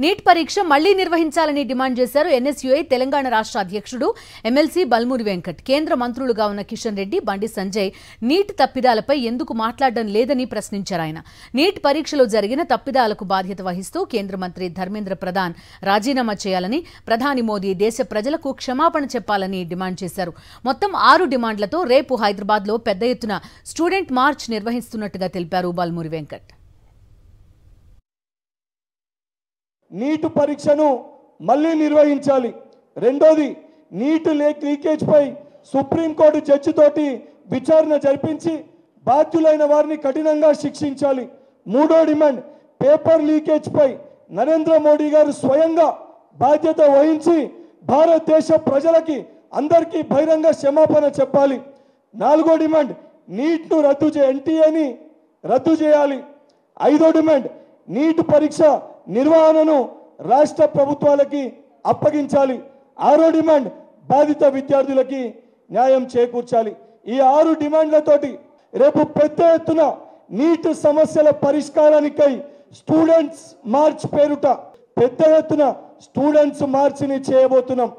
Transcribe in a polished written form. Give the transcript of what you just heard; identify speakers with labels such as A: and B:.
A: Neat పరీక్ష మళ్లీ నిర్వహించాలని డిమాండ్ చేశారు ఎన్ఎస్యుఐ తెలంగాణ రాష్ట్ర అధ్యక్షుడు ఎమ్మెల్సీ బల్మూరి వెంకట్. కేంద్ర మంత్రులుగా ఉన్న కిషన్ రెడ్డి, బండి సంజయ్ నీట్ తప్పిదాలపై ఎందుకు మాట్లాడడం లేదని ప్రశ్నించారు ఆయన. నీట్ పరీక్షలో జరిగిన తప్పిదాలకు బాధ్యత వహిస్తూ కేంద్ర మంత్రి ధర్మేంద్ర ప్రధాన్ రాజీనామా చేయాలని, ప్రధాని మోదీ దేశ ప్రజలకు క్షమాపణ చెప్పాలని డిమాండ్ చేశారు. మొత్తం 6 డిమాండ్లతో రేపు హైదరాబాద్లో పెద్ద ఎత్తున స్టూడెంట్ మార్చ్ నిర్వహిస్తున్నట్టుగా తెలిపారు బల్మూరి వెంకట్.
B: నీటు పరీక్షను మళ్ళీ నిర్వహించాలి. రెండోది, నీటు లీకేజ్ పై సుప్రీంకోర్టు జడ్జి తోటి విచారణ జరిపించి బాధ్యులైన వారిని కఠినంగా శిక్షించాలి. మూడో డిమాండ్, పేపర్ లీకేజ్ పై నరేంద్ర మోడీ గారు స్వయంగా బాధ్యత వహించి భారతదేశ ప్రజలకి అందరికీ బహిరంగ క్షమాపణ చెప్పాలి. నాలుగో డిమాండ్, నీట్ను ఎన్టీఏని రద్దు చేయాలి. ఐదో డిమాండ్, నీట్ పరీక్ష నిర్వహణను రాష్ట్ర ప్రభుత్వాలకి అప్పగించాలి. ఆరో డిమాండ్, బాధిత విద్యార్థులకి న్యాయం చేకూర్చాలి. ఈ 6 డిమాండ్లతోటి రేపు పెద్ద ఎత్తున నీట్ సమస్యల పరిష్కారానికై స్టూడెంట్స్ మార్చ్ పేరుట పెద్ద ఎత్తున స్టూడెంట్స్ మార్చిని చేయబోతున్నాం.